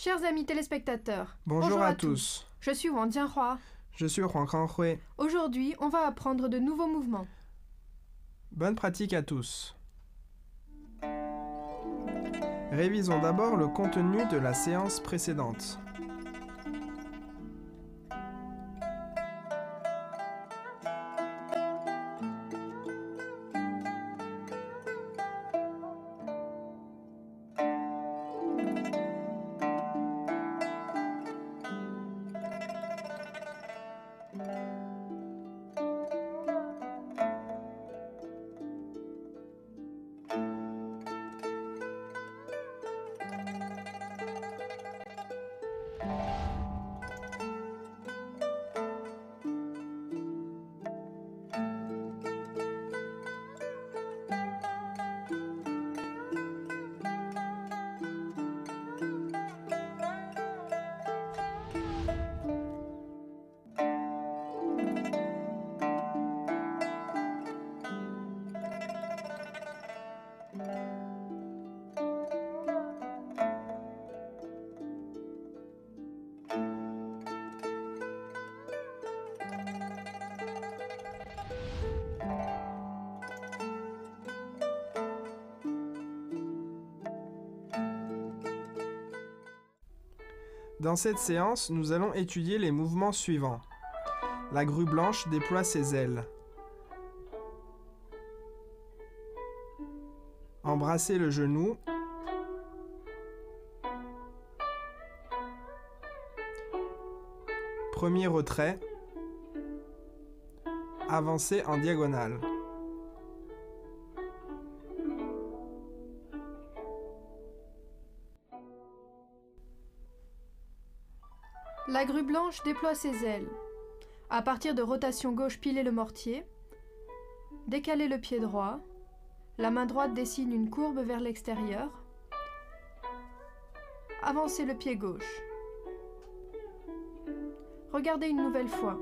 Chers amis téléspectateurs, Bonjour à tous. Je suis Wang Jianhua. Je suis Huang Kanghui. Aujourd'hui, on va apprendre de nouveaux mouvements. Bonne pratique à tous. Révisons d'abord le contenu de la séance précédente. Dans cette séance, nous allons étudier les mouvements suivants. La grue blanche déploie ses ailes. Embrasser le genou. Premier retrait. Avancer en diagonale. La grue blanche déploie ses ailes. À partir de rotation gauche, pilez le mortier. Décalez le pied droit. La main droite dessine une courbe vers l'extérieur. Avancez le pied gauche. Regardez une nouvelle fois.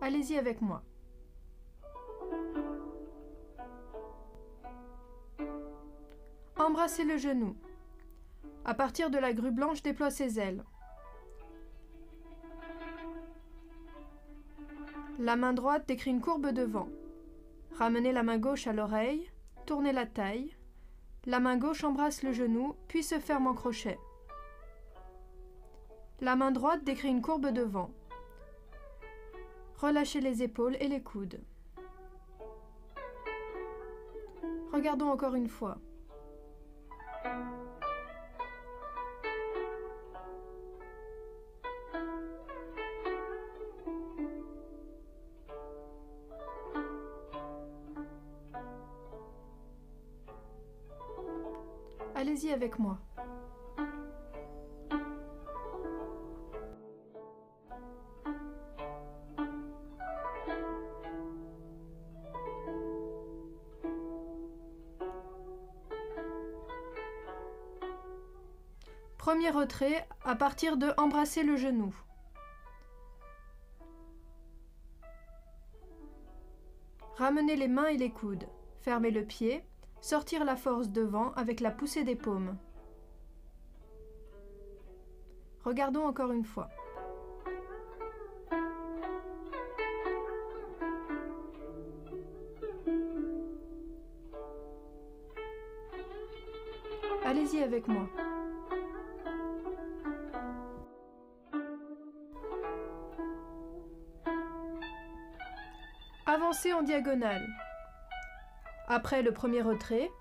Allez-y avec moi. Embrassez le genou. À partir de la grue blanche, déploie ses ailes. La main droite décrit une courbe devant. Ramenez la main gauche à l'oreille, tournez la taille. La main gauche embrasse le genou, puis se ferme en crochet. La main droite décrit une courbe devant. Relâchez les épaules et les coudes. Regardons encore une fois. Allez-y avec moi. Premier retrait à partir de embrasser le genou. Ramenez les mains et les coudes. Fermez le pied. Sortir la force devant avec la poussée des paumes. Regardons encore une fois. Allez-y avec moi. Avancez en diagonale. Après le premier retrait,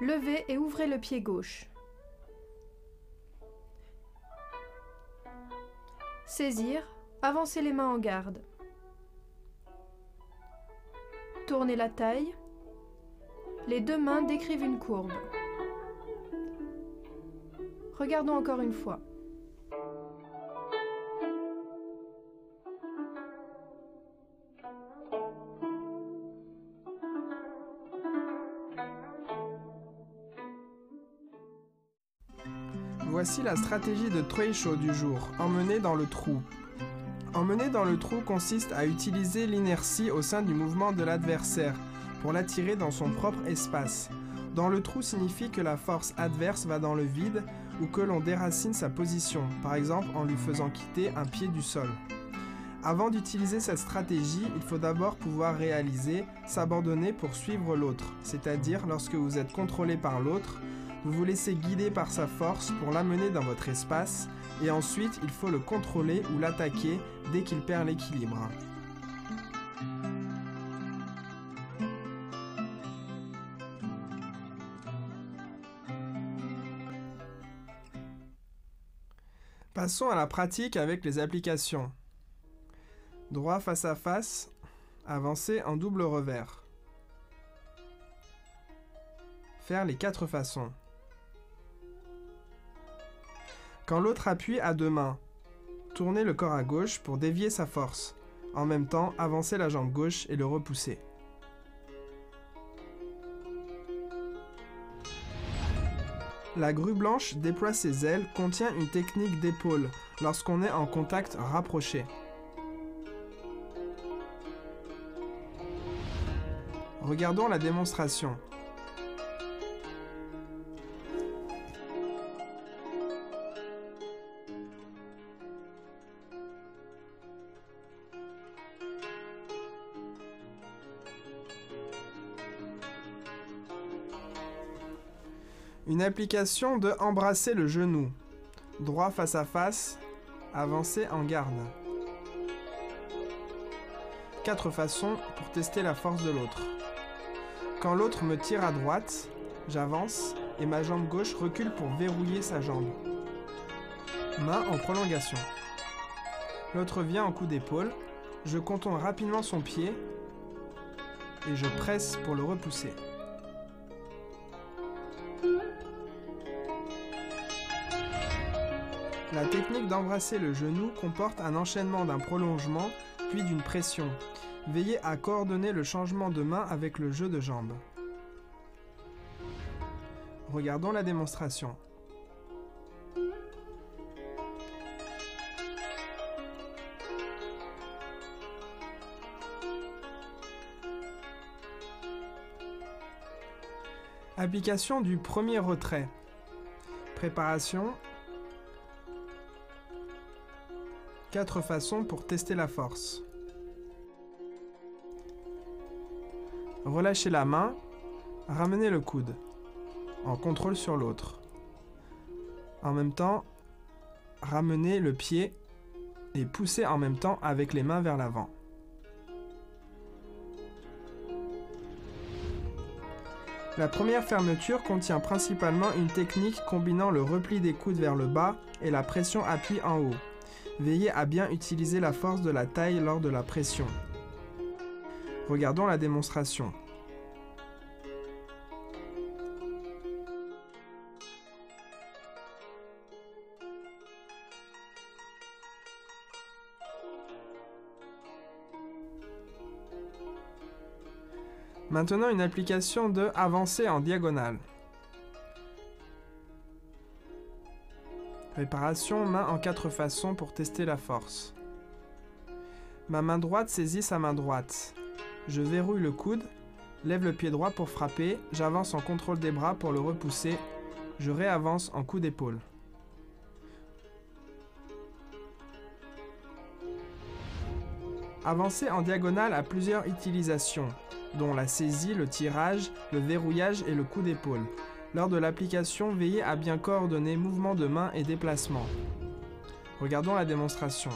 levez et ouvrez le pied gauche. Saisir, avancez les mains en garde. Tournez la taille. Les deux mains décrivent une courbe. Regardons encore une fois. Voici la stratégie de Treisho du jour, emmenée dans le trou. Emmener dans le trou consiste à utiliser l'inertie au sein du mouvement de l'adversaire pour l'attirer dans son propre espace. Dans le trou signifie que la force adverse va dans le vide ou que l'on déracine sa position, par exemple en lui faisant quitter un pied du sol. Avant d'utiliser cette stratégie, il faut d'abord pouvoir réaliser s'abandonner pour suivre l'autre, c'est-à-dire lorsque vous êtes contrôlé par l'autre, vous vous laissez guider par sa force pour l'amener dans votre espace et ensuite il faut le contrôler ou l'attaquer dès qu'il perd l'équilibre. Passons à la pratique avec les applications. Droit face à face, avancer en double revers. Faire les 4 façons. Quand l'autre appuie à 2 mains, tournez le corps à gauche pour dévier sa force. En même temps, avancez la jambe gauche et le repousser. La grue blanche déploie ses ailes contient une technique d'épaule lorsqu'on est en contact rapproché. Regardons la démonstration. Une application de embrasser le genou. Droit face à face, avancer en garde. 4 façons pour tester la force de l'autre. Quand l'autre me tire à droite, j'avance et ma jambe gauche recule pour verrouiller sa jambe. Main en prolongation. L'autre vient en coup d'épaule, je contourne rapidement son pied et je presse pour le repousser. La technique d'embrasser le genou comporte un enchaînement d'un prolongement puis d'une pression. Veillez à coordonner le changement de main avec le jeu de jambes. Regardons la démonstration. Application du premier retrait. Préparation. 4 façons pour tester la force. Relâchez la main, ramenez le coude, en contrôle sur l'autre. En même temps, ramenez le pied et poussez en même temps avec les mains vers l'avant. La première fermeture contient principalement une technique combinant le repli des coudes vers le bas et la pression appui en haut. Veillez à bien utiliser la force de la taille lors de la pression. Regardons la démonstration. Maintenant une application de avancer en diagonale. Préparation, main en 4 façons pour tester la force. Ma main droite saisit sa main droite. Je verrouille le coude, lève le pied droit pour frapper, j'avance en contrôle des bras pour le repousser, je réavance en coup d'épaule. Avancer en diagonale a plusieurs utilisations, dont la saisie, le tirage, le verrouillage et le coup d'épaule. Lors de l'application, veillez à bien coordonner mouvements de main et déplacements. Regardons la démonstration.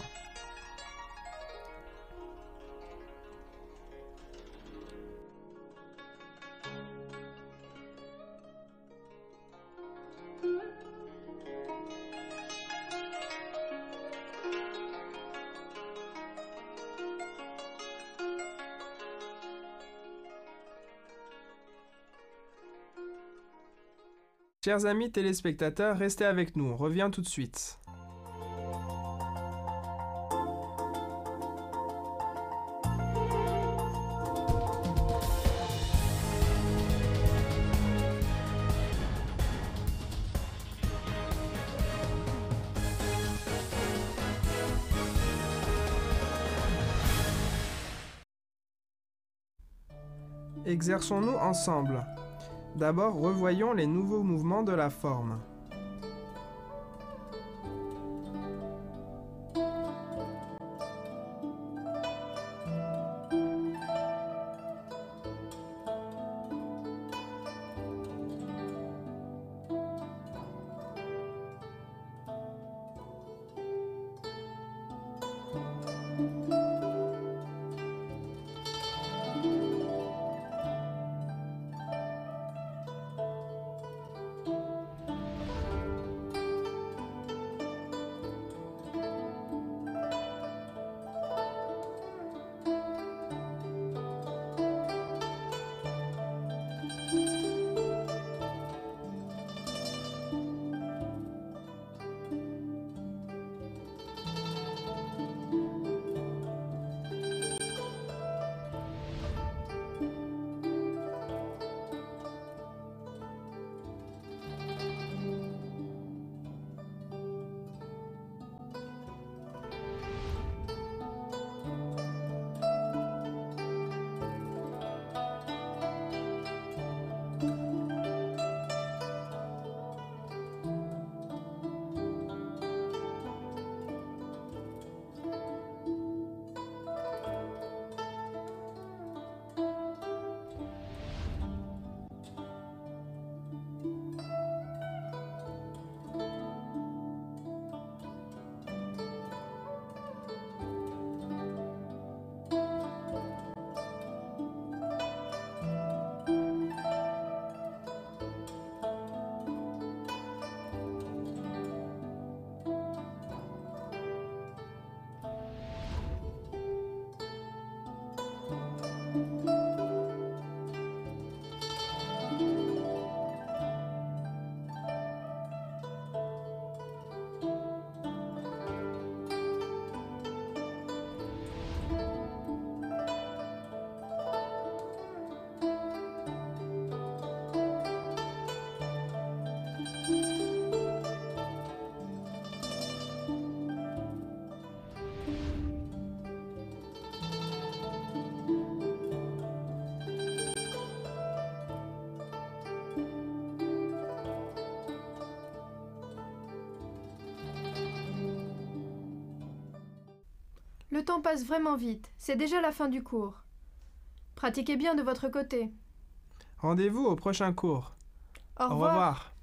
Chers amis téléspectateurs, restez avec nous, on revient tout de suite. Exerçons-nous ensemble. D'abord, revoyons les nouveaux mouvements de la forme. Le temps passe vraiment vite, c'est déjà la fin du cours. Pratiquez bien de votre côté. Rendez-vous au prochain cours. Au revoir.